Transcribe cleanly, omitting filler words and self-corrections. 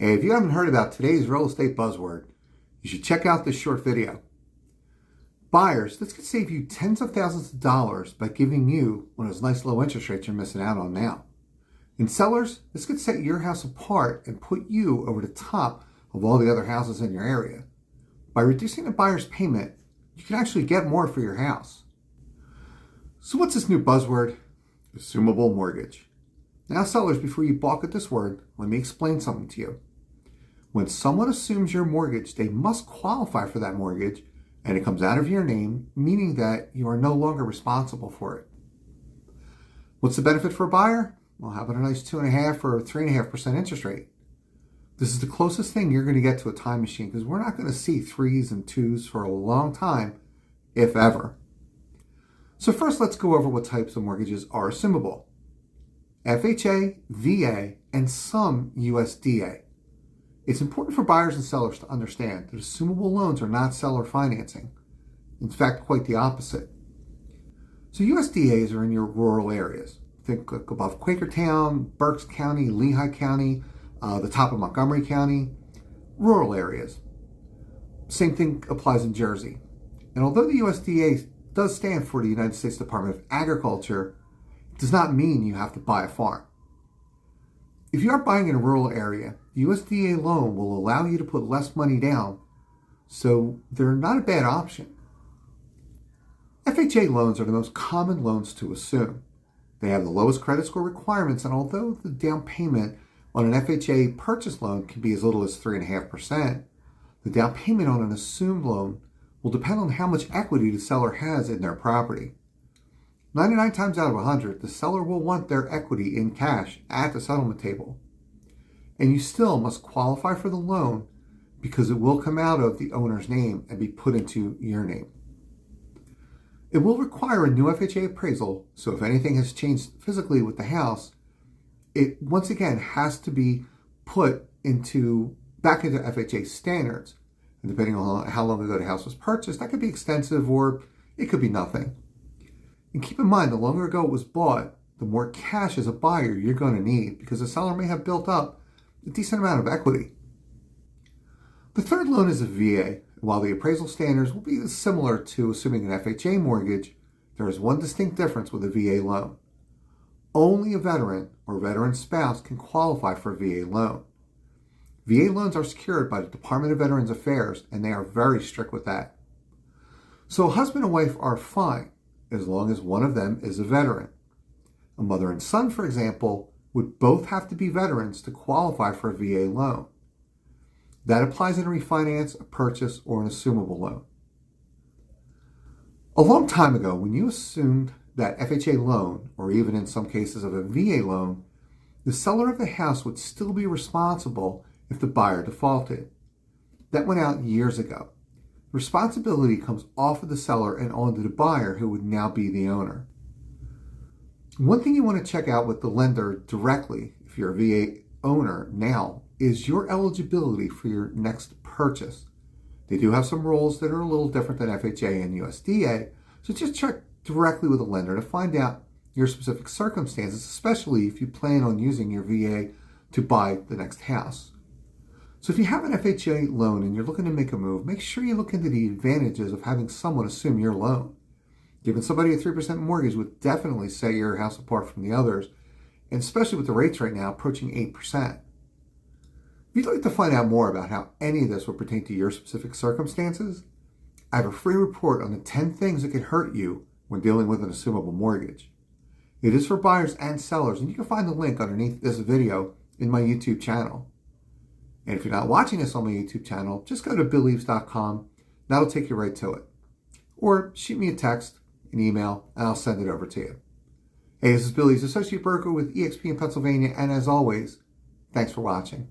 Hey, if you haven't heard about today's real estate buzzword, you should check out this short video. Buyers, this could save you tens of thousands of dollars by giving you one of those nice low interest rates you're missing out on now. And sellers, this could set your house apart and put you over the top of all the other houses in your area. By reducing the buyer's payment, you can actually get more for your house. So what's this new buzzword? Assumable mortgage. Now sellers, before you balk at this word, let me explain something to you. When someone assumes your mortgage, they must qualify for that mortgage, and it comes out of your name, meaning that you are no longer responsible for it. What's the benefit for a buyer? Well, how about a nice 2.5% or 3.5% interest rate? This is the closest thing you're going to get to a time machine, because we're not going to see 3s and 2s for a long time, if ever. So first, let's go over what types of mortgages are assumable. FHA, VA, and some USDA. It's important for buyers and sellers to understand that assumable loans are not seller financing. In fact, quite the opposite. So USDAs are in your rural areas. Think above Quakertown, Berks County, Lehigh County, the top of Montgomery County, rural areas. Same thing applies in Jersey. And although the USDA does stand for the United States Department of Agriculture, it does not mean you have to buy a farm. If you are buying in a rural area, the USDA loan will allow you to put less money down, so they're not a bad option. FHA loans are the most common loans to assume. They have the lowest credit score requirements, and although the down payment on an FHA purchase loan can be as little as 3.5%, the down payment on an assumed loan will depend on how much equity the seller has in their property. 99 times out of 100, the seller will want their equity in cash at the settlement table. And you still must qualify for the loan because it will come out of the owner's name and be put into your name. It will require a new FHA appraisal, so if anything has changed physically with the house, it once again has to be put back into FHA standards. And depending on how long ago the house was purchased, that could be extensive or it could be nothing. And keep in mind, the longer ago it was bought, the more cash as a buyer you're going to need because the seller may have built up a decent amount of equity. The third loan is a VA. While the appraisal standards will be similar to assuming an FHA mortgage, there is one distinct difference with a VA loan. Only a veteran or veteran spouse can qualify for a VA loan. VA loans are secured by the Department of Veterans Affairs, and they are very strict with that. So a husband and wife are fine as long as one of them is a veteran. A mother and son, for example, would both have to be veterans to qualify for a VA loan. That applies in a refinance, a purchase, or an assumable loan. A long time ago, when you assumed that FHA loan, or even in some cases of a VA loan, the seller of the house would still be responsible if the buyer defaulted. That went out years ago. Responsibility comes off of the seller and onto the buyer, who would now be the owner. One thing you want to check out with the lender directly, if you're a VA owner now, is your eligibility for your next purchase. They do have some rules that are a little different than FHA and USDA, so just check directly with the lender to find out your specific circumstances, especially if you plan on using your VA to buy the next house. So if you have an FHA loan and you're looking to make a move, make sure you look into the advantages of having someone assume your loan. Giving somebody a 3% mortgage would definitely set your house apart from the others, and especially with the rates right now approaching 8%. If you'd like to find out more about how any of this will pertain to your specific circumstances, I have a free report on the 10 things that could hurt you when dealing with an assumable mortgage. It is for buyers and sellers, and you can find the link underneath this video in my YouTube channel. And if you're not watching this on my YouTube channel, just go to BillEaves.com. That'll take you right to it. Or shoot me a text, an email, and I'll send it over to you. Hey, this is Bill Eaves, Associate Broker with eXp in Pennsylvania, and as always, thanks for watching.